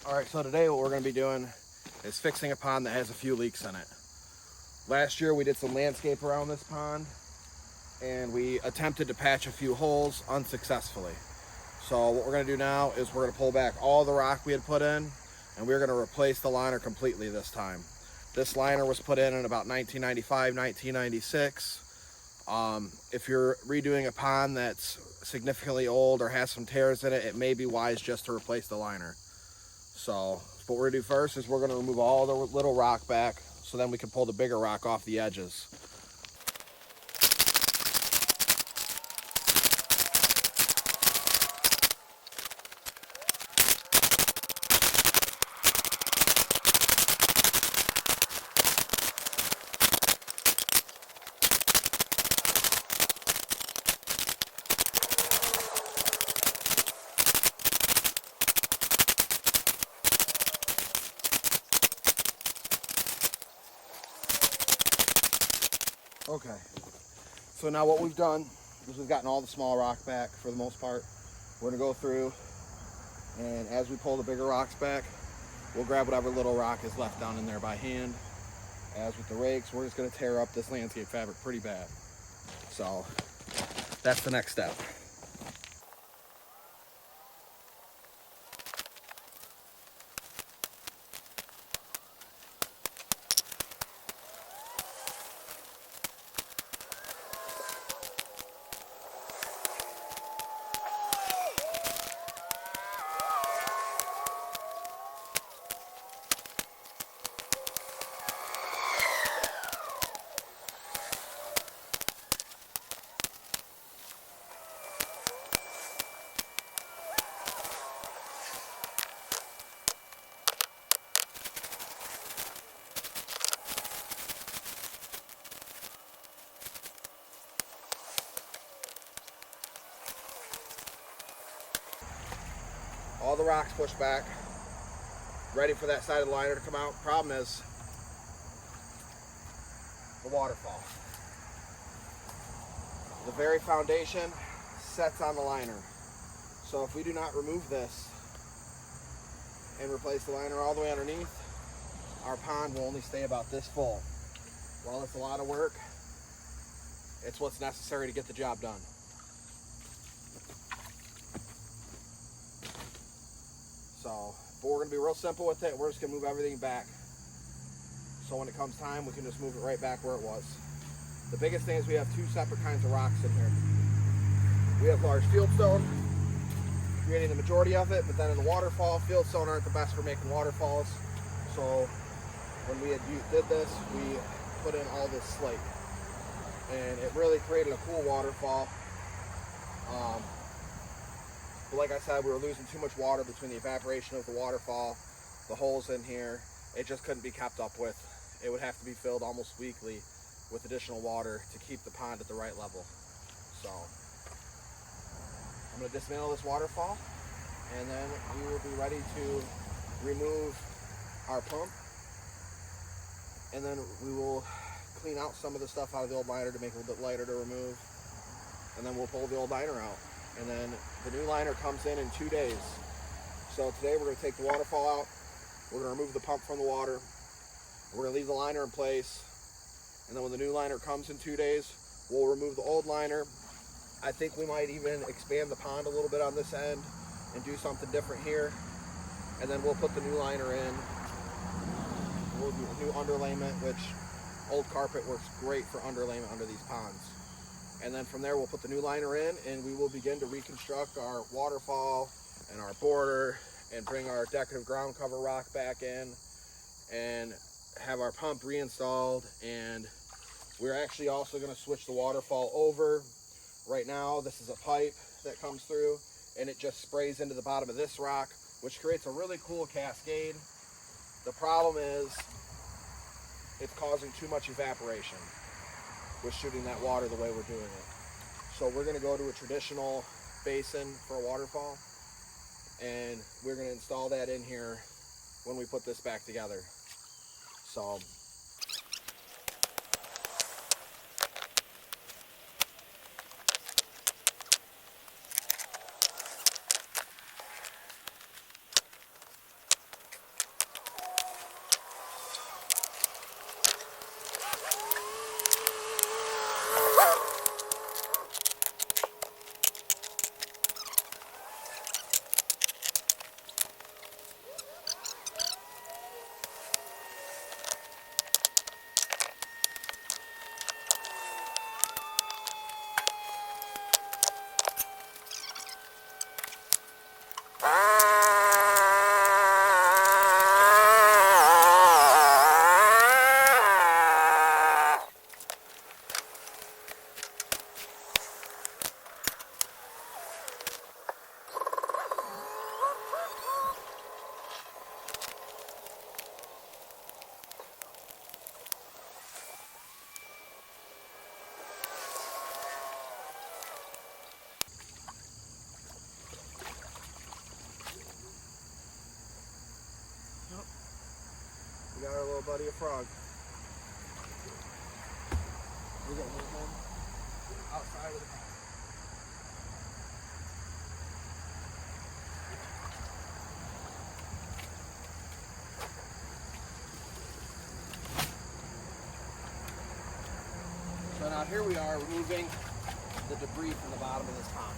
All right, so today what we're going to be doing is fixing a pond that has a few leaks in it. Last year we did some landscape around this pond and we attempted to patch a few holes unsuccessfully. So what we're going to do now is we're going to pull back all the rock we had put in and we're going to replace the liner completely this time. This liner was put in about 1995, 1996. If you're redoing a pond that's significantly old or has some tears in it, it may be wise just to replace the liner. So what we're gonna do first is we're gonna remove all the little rock back so then we can pull the bigger rock off the edges. Okay, so now what we've done is we've gotten all the small rock back for the most part. We're gonna go through and as we pull the bigger rocks back, we'll grab whatever little rock is left down in there by hand. As with the rakes, we're just gonna tear up this landscape fabric pretty bad. So that's the next step. All the rocks pushed back, ready for that side of the liner to come out. Problem is the waterfall. The very foundation sets on the liner. So if we do not remove this and replace the liner all the way underneath, our pond will only stay about this full. While it's a lot of work, it's what's necessary to get the job done. So, but we're gonna be real simple with it. We're just gonna move everything back. So when it comes time, we can just move it right back where it was. The biggest thing is we have two separate kinds of rocks in here. We have large fieldstone, creating the majority of it, but then in the waterfall, fieldstone aren't the best for making waterfalls. So when we did this, we put in all this slate. And it really created a cool waterfall. But like I said, we were losing too much water between the evaporation of the waterfall, the holes in here. It just couldn't be kept up with. It would have to be filled almost weekly with additional water to keep the pond at the right level. So I'm going to dismantle this waterfall and then we will be ready to remove our pump, and then we will clean out some of the stuff out of the old liner to make it a little bit lighter to remove, and then we'll pull the old liner out. And then the new liner comes in 2 days. So today we're going to take the waterfall out, we're going to remove the pump from the water, we're going to leave the liner in place, and then when the new liner comes in 2 days, we'll remove the old liner. I think we might even expand the pond a little bit on this end and do something different here, and then we'll put the new liner in. We'll do a new underlayment, which old carpet works great for underlayment under these ponds. And then from there, we'll put the new liner in and we will begin to reconstruct our waterfall and our border and bring our decorative ground cover rock back in and have our pump reinstalled. And we're actually also going to switch the waterfall over. Right now, this is a pipe that comes through and it just sprays into the bottom of this rock, which creates a really cool cascade. The problem is it's causing too much evaporation with shooting that water the way we're doing it. So we're going to go to a traditional basin for a waterfall, and we're going to install that in here when we put this back together. So We got our little buddy a frog. We're gonna move him outside of the pond. So now here we are removing the debris from the bottom of this pond.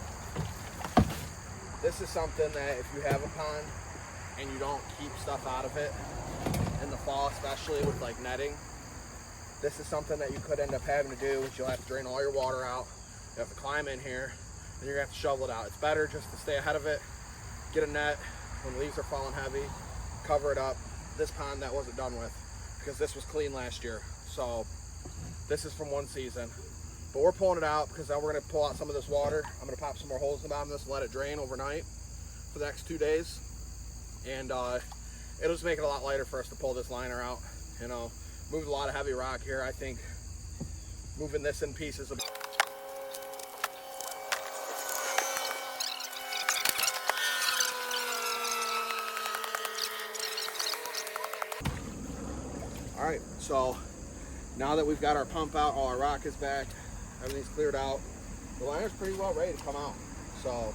This is something that if you have a pond and you don't keep stuff out of it, in the fall especially with like netting, this is something that you could end up having to do, which you'll have to drain all your water out. You have to climb in here, and you're gonna have to shovel it out. It's better just to stay ahead of it, get a net when leaves are falling heavy, cover it up. This pond that wasn't done with, because this was clean last year. So this is from one season. But we're pulling it out because now we're gonna pull out some of this water. I'm gonna pop some more holes in the bottom of this and let it drain overnight for the next 2 days. And it'll just make it a lot lighter for us to pull this liner out. You know, moved a lot of heavy rock here. I think moving this in pieces. All right, so now that we've got our pump out, all our rock is back, everything's cleared out, the liner's pretty well ready to come out. So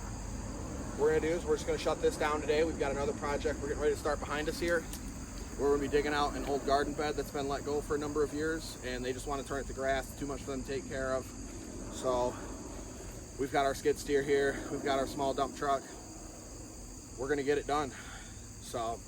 what we're gonna do is we're just gonna shut this down today. We've got another project we're getting ready to start behind us here. We're gonna be digging out an old garden bed that's been let go for a number of years, and they just want to turn it to grass. Too much for them to take care of. So we've got our skid steer here, we've got our small dump truck. We're gonna get it done. So